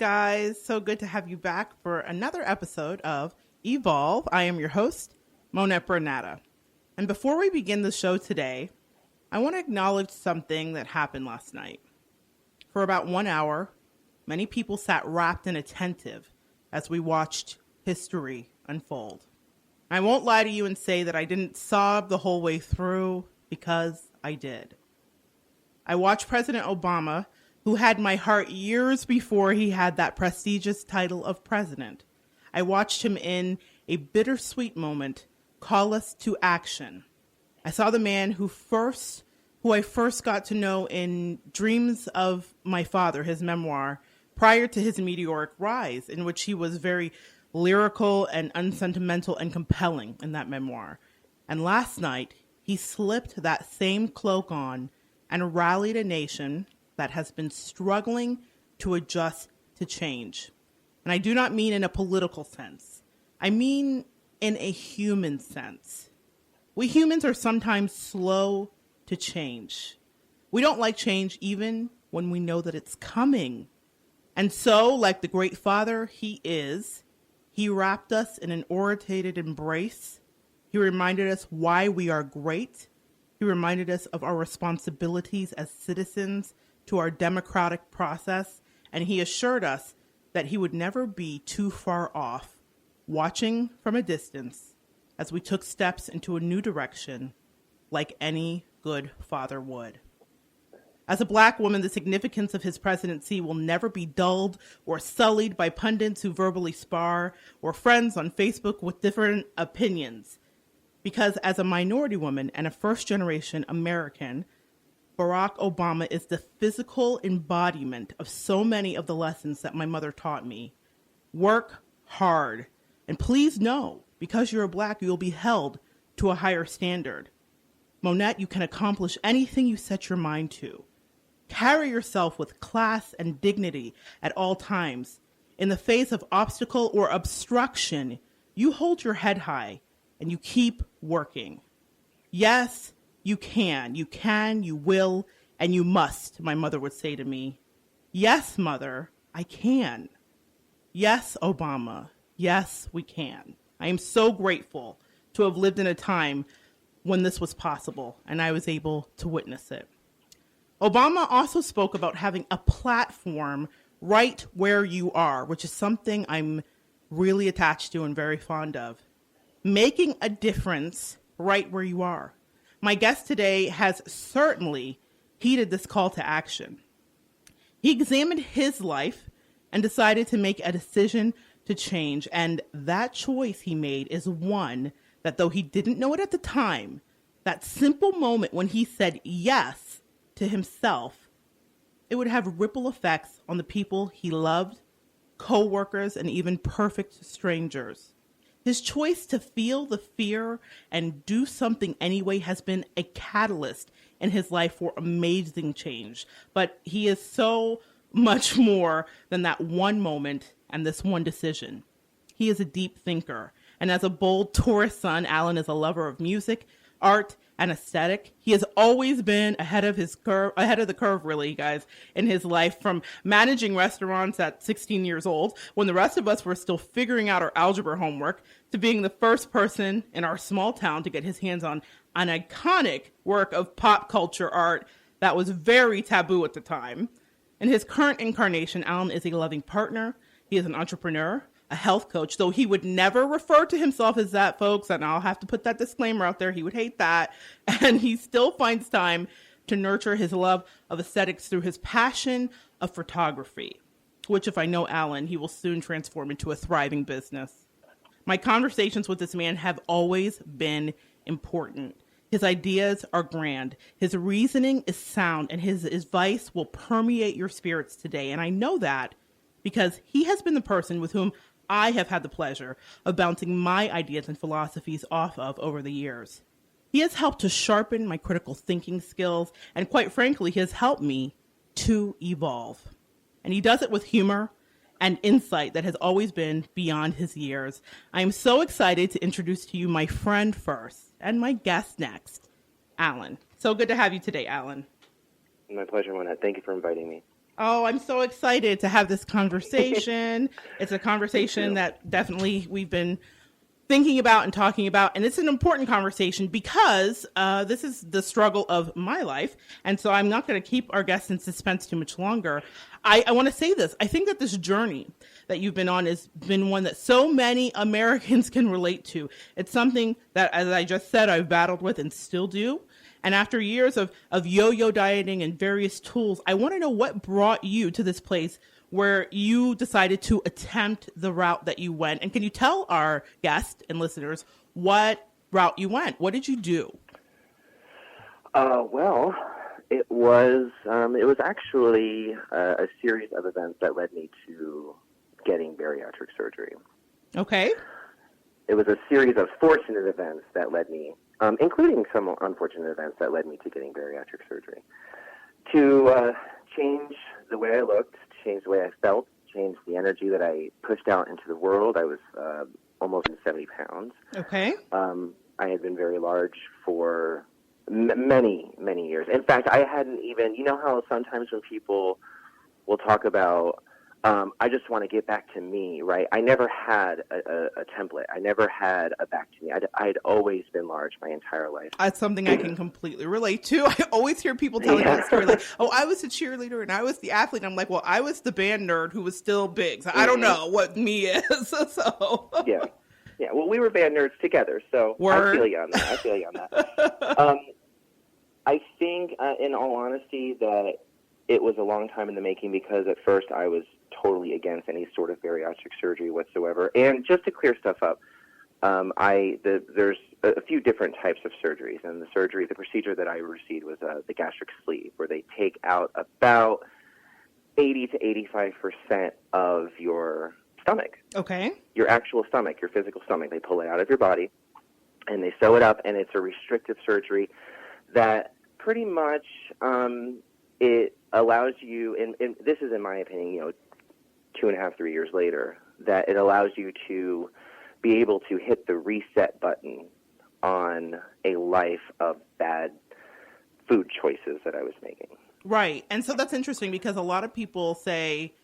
guys. So good to have you back for another episode of Evolve. I am your host, Monette Brann-Natta. And before we begin the show today, I want to acknowledge something that happened last night. For about 1 hour, many people sat rapt and attentive as we watched history unfold. I won't lie to you and say that I didn't sob the whole way through, because I did. I watched President Obama, who had my heart years before he had that prestigious title of president. I watched him in a bittersweet moment call us to action. I saw the man who I first got to know in Dreams of My Father, his memoir, prior to his meteoric rise, in which he was very lyrical and unsentimental and compelling in that memoir. And last night, he slipped that same cloak on and rallied a nation that has been struggling to adjust to change. And I do not mean in a political sense. I mean in a human sense. We humans are sometimes slow to change. We don't like change even when we know that it's coming. And so, like the great father he is, he wrapped us in an orated embrace. He reminded us why we are great. He reminded us of our responsibilities as citizens to our democratic process. And he assured us that he would never be too far off, watching from a distance as we took steps into a new direction like any good father would. As a Black woman, the significance of his presidency will never be dulled or sullied by pundits who verbally spar or friends on Facebook with different opinions. Because as a minority woman and a first-generation American, Barack Obama is the physical embodiment of so many of the lessons that my mother taught me. Work hard. And please know, because you're Black, you'll be held to a higher standard. Monette, you can accomplish anything you set your mind to. Carry yourself with class and dignity at all times. In the face of obstacle or obstruction, you hold your head high and you keep working. Yes, you can, you will, and you must, my mother would say to me. Yes, mother, I can. Yes, Obama, yes, we can. I am so grateful to have lived in a time when this was possible and I was able to witness it. Obama also spoke about having a platform right where you are, which is something I'm really attached to and very fond of. Making a difference right where you are. My guest today has certainly heeded this call to action. He examined his life and decided to make a decision to change. And that choice he made is one that, though he didn't know it at the time, that simple moment when he said yes to himself, it would have ripple effects on the people he loved, co-workers, and even perfect strangers. His choice to feel the fear and do something anyway has been a catalyst in his life for amazing change. But he is so much more than that one moment and this one decision. He is a deep thinker. And as a bold Taurus son, Alan is a lover of music, art, and aesthetic. He has always been ahead of the curve, really, guys, in his life, from managing restaurants at 16 years old, when the rest of us were still figuring out our algebra homework, to being the first person in our small town to get his hands on an iconic work of pop culture art that was very taboo at the time. In his current incarnation, Alan is a loving partner. He is an entrepreneur, a health coach, though he would never refer to himself as that, folks, and I'll have to put that disclaimer out there. He would hate that. And he still finds time to nurture his love of aesthetics through his passion of photography, which, if I know Alan, he will soon transform into a thriving business. My conversations with this man have always been important. His ideas are grand. His reasoning is sound, and his advice will permeate your spirits today. And I know that because he has been the person with whom I have had the pleasure of bouncing my ideas and philosophies off of over the years. He has helped to sharpen my critical thinking skills, and quite frankly, he has helped me to evolve. And he does it with humor and insight that has always been beyond his years. I am so excited to introduce to you my friend first and my guest next, Alan. So good to have you today, Alan. My pleasure, Monette. Thank you for inviting me. Oh, I'm so excited to have this conversation. It's a Me conversation too. that definitely we've been thinking about and talking about. And it's an important conversation because this is the struggle of my life. And so I'm not going to keep our guests in suspense too much longer. I want to say this. I think that this journey that you've been on has been one that so many Americans can relate to. It's something that, as I just said, I've battled with and still do. And after years of yo-yo dieting and various tools, I want to know what brought you to this place where you decided to attempt the route that you went. And can you tell our guests and listeners what route you went? What did you do? Well, it was actually a series of events that led me to getting bariatric surgery. Okay. It was a series of fortunate events that led me, including some unfortunate events that led me to getting bariatric surgery, to change the way I looked, change the way I felt, change the energy that I pushed out into the world. I was almost 70 pounds. Okay. I had been very large for many, many years. In fact, I hadn't even, you know how sometimes when people will talk about, I just want to get back to me, right? I never had a template. I never had a back to me. I'd always been large my entire life. That's something I can completely relate to. I always hear people telling that story like, oh, I was the cheerleader and I was the athlete. I'm like, well, I was the band nerd who was still big. So I don't know what me is. So Yeah. Yeah. Well, we were band nerds together, so Word. I feel you on that. I feel you on that. I think, in all honesty, that it was a long time in the making because at first I was totally against any sort of bariatric surgery whatsoever. And just to clear stuff up, there's a few different types of surgeries, and the procedure that I received was the gastric sleeve, where they take out about 80 to 85% of your stomach. Okay. Your actual stomach, your physical stomach. They pull it out of your body, and they sew it up, and it's a restrictive surgery that pretty much it allows you, and this is in my opinion, 2.5, 3 years later, that it allows you to be able to hit the reset button on a life of bad food choices that I was making. Right. And so that's interesting because a lot of people say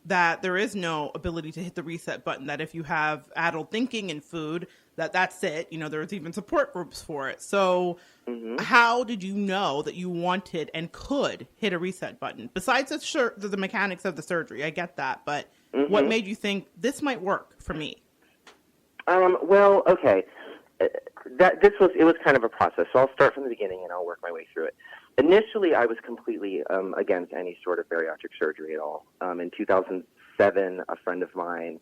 that there is no ability to hit the reset button, that if you have adult thinking in food, that's it. There's even support groups for it. So how did you know that you wanted and could hit a reset button? Besides the mechanics of the surgery, I get that. But what made you think this might work for me? Well, okay. It was kind of a process. So I'll start from the beginning and I'll work my way through it. Initially, I was completely against any sort of bariatric surgery at all. In 2007, a friend of mine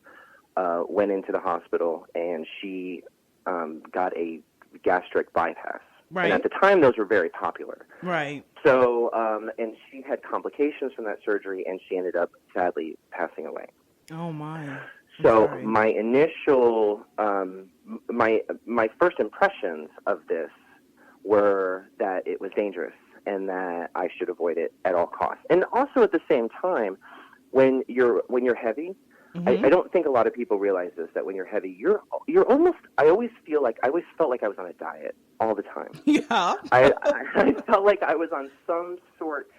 went into the hospital and she got a gastric bypass. Right. And at the time, those were very popular. Right. So, and she had complications from that surgery, and she ended up sadly passing away. Oh my. So my initial, my first impressions of this were that it was dangerous and that I should avoid it at all costs. And also at the same time, when you're heavy, I don't think a lot of people realize this, that when you're heavy, you're almost, I always felt like I was on a diet all the time. Yeah. I felt like I was on some sort.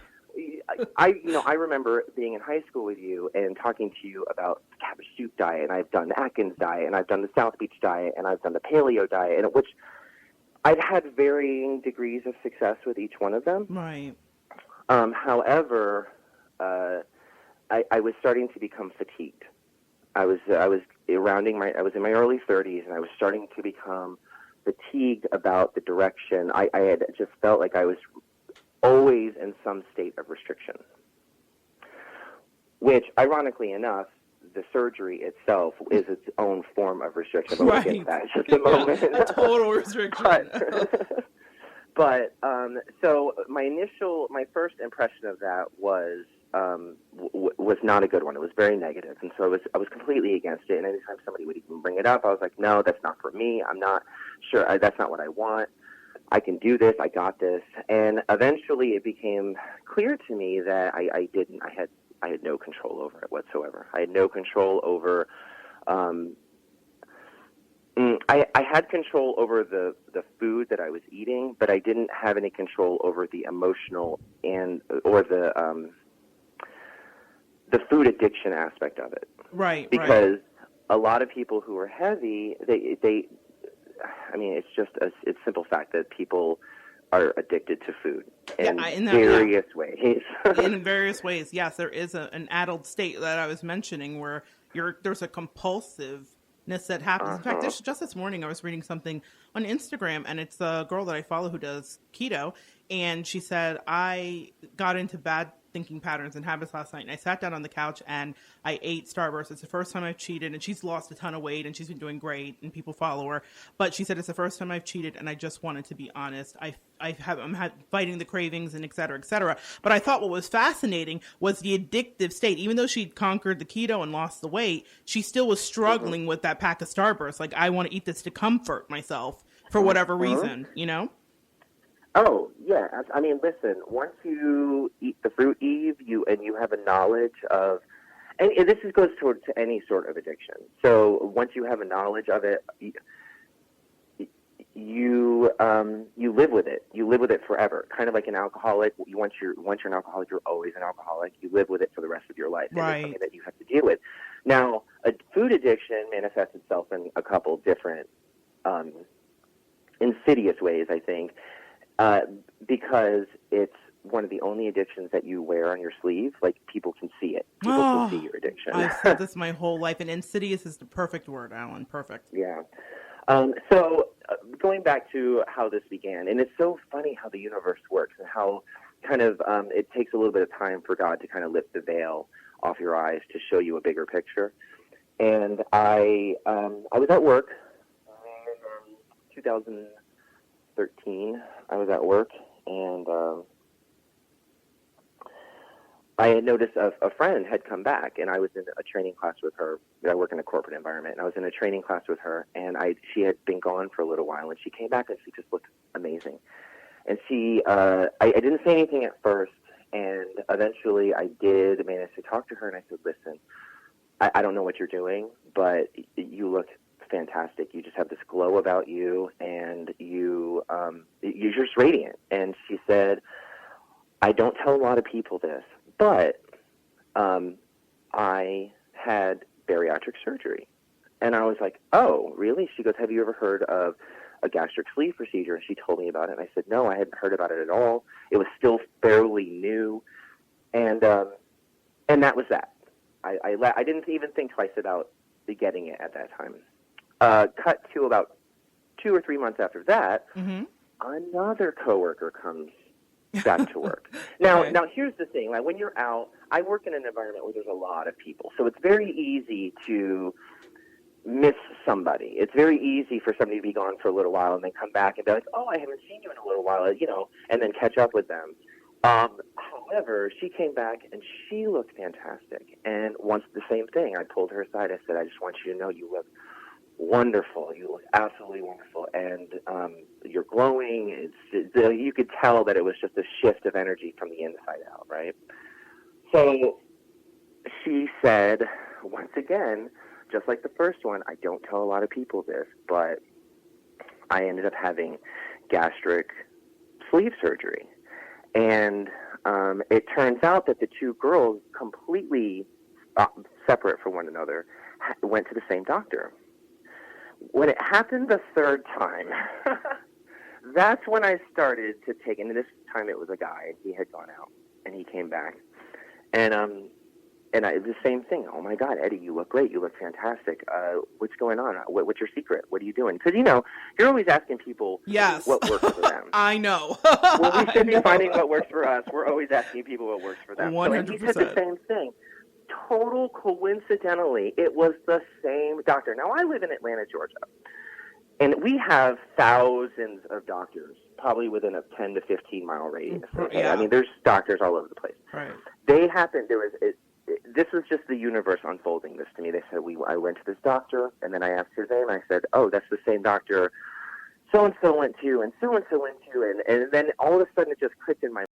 I remember being in high school with you and talking to you about the cabbage soup diet, and I've done the Atkins diet, and I've done the South Beach diet, and I've done the paleo diet, and which I've had varying degrees of success with each one of them. Right. However, I was starting to become fatigued. I was in my early 30s, and I was starting to become fatigued about the direction. I had just felt like I was always in some state of restriction, which, ironically enough, the surgery itself is its own form of restriction. But we'll get to that in just a moment. A total restriction. But so my first impression of that was not a good one. It was very negative, and so I was completely against it. And anytime somebody would even bring it up, I was like, no, that's not for me. I'm not sure. That's not what I want. I can do this. I got this. And eventually it became clear to me that I had no control over it whatsoever. I had no control over, I had control over the food that I was eating, but I didn't have any control over the emotional or the food addiction aspect of it. Right. Because a lot of people who are heavy, I mean, it's just it's simple fact that people are addicted to food in various ways. In various ways, yes. There is an adult state that I was mentioning where there's a compulsiveness that happens. In fact, just this morning I was reading something on Instagram, and it's a girl that I follow who does keto, and she said, I got into bad thinking patterns and habits last night, and I sat down on the couch and I ate Starburst. It's the first time I've cheated, and she's lost a ton of weight and she's been doing great and people follow her, but she said, it's the first time I've cheated and I just wanted to be honest. I'm fighting the cravings and et cetera, but I thought what was fascinating was the addictive state. Even though she'd conquered the keto and lost the weight, she still was struggling with that pack of Starburst. Like, I want to eat this to comfort myself for whatever reason, you know? Oh, yeah. I mean, listen, once you eat the fruit, Eve, you have a knowledge of, and this goes towards any sort of addiction. So once you have a knowledge of it, you live with it. You live with it forever. Kind of like an alcoholic. Once you're an alcoholic, you're always an alcoholic. You live with it for the rest of your life. Right. And it's something that you have to deal with. Now, a food addiction manifests itself in a couple different insidious ways, I think. Because it's one of the only addictions that you wear on your sleeve. Like, people can see it. People can see your addiction. I've said this my whole life, and insidious is the perfect word, Alan. Perfect. Yeah. So going back to how this began, and it's so funny how the universe works and how kind of it takes a little bit of time for God to kind of lift the veil off your eyes to show you a bigger picture. And I was at work in 2013. I was at work, and I had noticed a friend had come back, and I was in a training class with her. I work in a corporate environment, and I was in a training class with her, and she had been gone for a little while, and she came back, and she just looked amazing. And I didn't say anything at first, and eventually I did manage to talk to her, and I said, listen, I don't know what you're doing, but you look fantastic. You just have this glow about you, and you're just radiant. And she said, I don't tell a lot of people this, but I had bariatric surgery. And I was like, oh, really? She goes, have you ever heard of a gastric sleeve procedure? And she told me about it. And I said, no, I hadn't heard about it at all. It was still fairly new. And that was that. I didn't even think twice about getting it at that time. Cut to about 2 or 3 months after that, another coworker comes back to work. Now, here's the thing. Like, when you're out, I work in an environment where there's a lot of people, so it's very easy to miss somebody. It's very easy for somebody to be gone for a little while and then come back and be like, oh, I haven't seen you in a little while, and then catch up with them. However, she came back and she looked fantastic. And once the same thing, I pulled her aside. I said, I just want you to know you look wonderful. You look absolutely wonderful, and you're glowing. You could tell that it was just a shift of energy from the inside out, right? So she said, once again, just like the first one, I don't tell a lot of people this, but I ended up having gastric sleeve surgery. And it turns out that the two girls, completely separate from one another, went to the same doctor. When it happened the third time, that's when I started to take, and this time it was a guy. He had gone out, and he came back. And the same thing. Oh, my God, Eddie, you look great. You look fantastic. What's going on? What's your secret? What are you doing? Because, you're always asking people what works for them. I know. Well, we should be finding what works for us. We're always asking people what works for them. 100%. So he said the same thing. Total coincidentally, it was the same doctor. Now, I live in Atlanta, Georgia, and we have thousands of doctors, probably within a 10 to 15 mile radius. Yeah. I mean, there's doctors all over the place. Right. This was just the universe unfolding this to me. They said, I went to this doctor, and then I asked his name. I said, oh, that's the same doctor so-and-so went to, and so-and-so went to, and then all of a sudden it just clicked in my